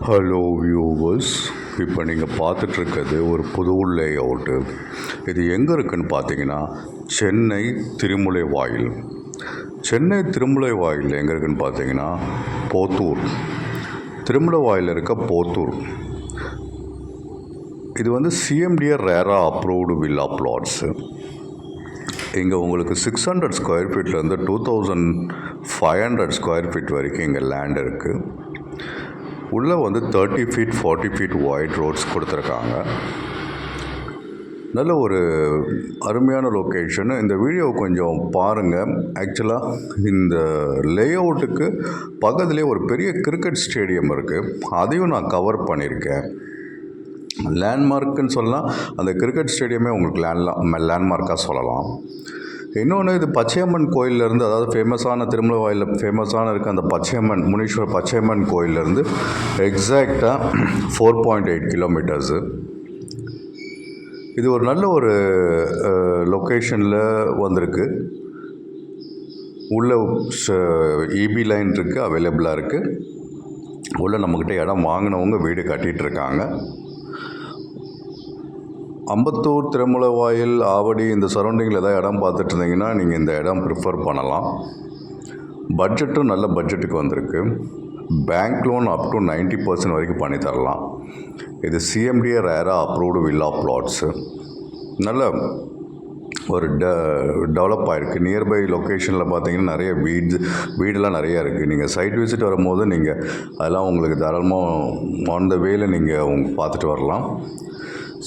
Hello viewers, இப்போ நீங்கள் பார்த்துட்ருக்கிறது ஒரு புது லே அவுட்டு. இது எங்கே இருக்குதுன்னு பார்த்தீங்கன்னா சென்னை திருமுலை வாயில். சென்னை திருமுலை வாயில் எங்கே இருக்குதுன்னு பார்த்தீங்கன்னா போத்தூர். திருமுலை வாயில் இருக்க போத்தூர். இது வந்து சிஎம்டிஆர் ரேரா அப்ரூவ்டு வில்லா பிளாட்ஸு. இங்கே உங்களுக்கு 600 ஸ்கொயர் ஃபீட்லேருந்து 2500 ஸ்கொயர் ஃபீட் வரைக்கும் இங்கே லேண்ட் இருக்குது. உள்ளே வந்து 30 ஃபீட் 40 ஃபீட் ஒயிட் ரோட்ஸ் கொடுத்துருக்காங்க. நல்ல ஒரு அருமையான லொக்கேஷன். இந்த வீடியோ கொஞ்சம் பாருங்கள். ஆக்சுவலாக இந்த லே அவுட்டுக்கு பக்கத்துலேயே ஒரு பெரிய கிரிக்கெட் ஸ்டேடியம் இருக்குது. அதையும் நான் கவர் பண்ணியிருக்கேன். லேண்ட்மார்க்குன்னு சொல்லலாம். அந்த கிரிக்கெட் ஸ்டேடியமே உங்களுக்கு லேண்ட்மார்க்காக சொல்லலாம். இன்னொன்று, இது பச்சையம்மன் கோயிலேருந்து, அதாவது ஃபேமஸான திருமலை வாயிலில் ஃபேமஸான இருக்க அந்த பச்சையம்மன் முனீஸ்வரர் பச்சையம்மன் கோயிலேருந்து எக்ஸாக்டாக 4.8 கிலோமீட்டர்ஸு. இது ஒரு நல்ல ஒரு லொக்கேஷனில் வந்திருக்கு. உள்ள இபி லைன் இருக்குது, அவைலபிளாக இருக்குது. உள்ளே நம்மக்கிட்ட இடம் வாங்கினவங்க வீடு கட்டிகிட்ருக்காங்க. அம்பத்தூர், திருமுலை வாயில், ஆவடி இந்த சரௌண்டிங்கில் ஏதாவது இடம் பார்த்துட்டு இருந்தீங்கன்னா நீங்கள் இந்த இடம் ப்ரிஃபர் பண்ணலாம். பட்ஜெட்டும் நல்ல பட்ஜெட்டுக்கு வந்திருக்கு. பேங்க் லோன் அப் டு 90% வரைக்கும் பண்ணி தரலாம். இது சிஎம்டிஆர் ரேரா அப்ரூவ்டு வில்லா பிளாட்ஸு. நல்ல ஒரு டெவலப் ஆகிருக்கு. நியர்பை லொக்கேஷனில் பார்த்தீங்கன்னா நிறைய வீடெல்லாம் நிறையா இருக்குது. நீங்கள் சைட் விசிட் வரும்போது நீங்கள் அதெல்லாம் உங்களுக்கு தாராளமாக ஆன் த வேல நீங்கள் பார்த்துட்டு வரலாம்.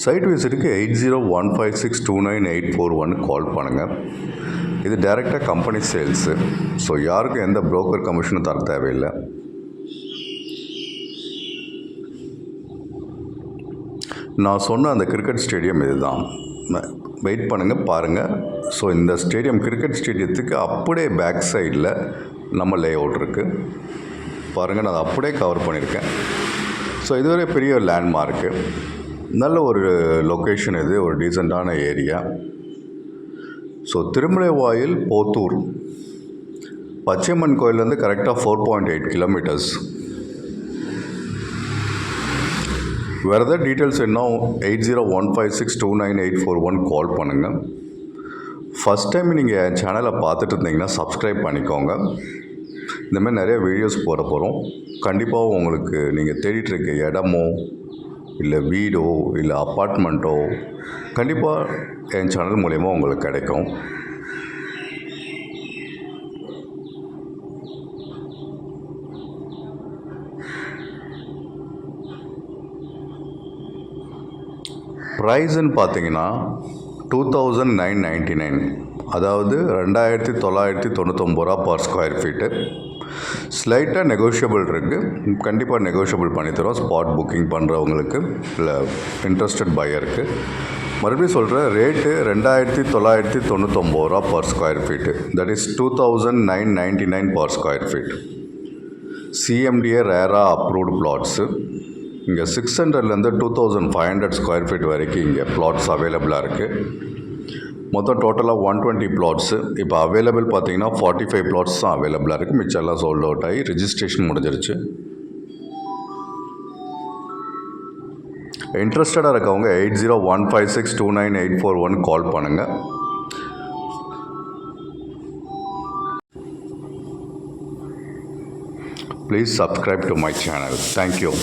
சைட் விசிட்டுக்கு 8015629841 கால் பண்ணுங்கள். இது டைரெக்டாக கம்பெனி சேல்ஸு. ஸோ யாருக்கும் எந்த புரோக்கர் கமிஷனும் தர தேவையில்லை. நான் சொன்ன அந்த கிரிக்கெட் ஸ்டேடியம் இதுதான். வெயிட் பண்ணுங்கள், பாருங்கள். ஸோ இந்த ஸ்டேடியம், கிரிக்கெட் ஸ்டேடியத்துக்கு அப்படியே பேக் சைடில் நம்ம லே அவுட் இருக்குது. பாருங்கள், நான் அதை அப்படியே கவர் பண்ணியிருக்கேன். ஸோ இதுவரை பெரிய லேண்ட்மார்க்கு. நல்ல ஒரு லொக்கேஷன். இது ஒரு டீசெண்டான ஏரியா. ஸோ திருமலை வாயில், போத்தூர், பச்சையம்மன் கோயிலேருந்து கரெக்டாக 4.8 கிலோமீட்டர்ஸ். வேறு ஏதாவது டீட்டெயில்ஸ் இன்னும் 8015629841 கால் பண்ணுங்கள். ஃபஸ்ட் டைம் நீங்கள் என் சேனலை பார்த்துட்டு இருந்தீங்கன்னா சப்ஸ்கிரைப் பண்ணிக்கோங்க. இந்தமாதிரி நிறைய வீடியோஸ் போட போகிறோம். கண்டிப்பாக உங்களுக்கு நீங்கள் தேடிட்டு இருக்க இடமோ இல்லை வீடோ இல்லை அப்பார்ட்மெண்ட்டோ கண்டிப்பாக என் சேனல் மூலயமா உங்களுக்கு கிடைக்கும். ப்ரைஸுன்னு பார்த்தீங்கன்னா 2999, அதாவது 2999 ரூபா பர் ஸ்கொயர் ஃபீட்டு. ஸ்லைட்டாக நெகோஷியபிள் இருக்குது. கண்டிப்பாக நெகோஷியபிள் பண்ணித்தரோம் ஸ்பாட் புக்கிங் பண்ணுறவங்களுக்கு, இல்லை இன்ட்ரெஸ்டட் பையருக்கு. மறுபடியும் சொல்கிறேன், ரேட்டு 2999 ரூபா per square feet. That is 2999 per square feet. CMDA RERA approved flats. இங்கே 600லேருந்து 2500 ஸ்கொயர் ஃபீட் வரைக்கும் இங்கே பிளாட்ஸ் அவைலபிளாக இருக்குது. மொத்தம் டோட்டலாக 120 பிளாட்ஸு. இப்போ அவைலபிள் பார்த்தீங்கன்னா 45 பிளாட்ஸ் தான் அவைலபிளாக இருக்குது. மிச்சம் எல்லாம் சோல்ட் அவுட் ஆகி ரிஜிஸ்ட்ரேஷன் முடிஞ்சிருச்சு. இன்ட்ரெஸ்டடாக இருக்கவங்க 8015629841 கால் பண்ணுங்கள். Please subscribe to my channel. Thank you.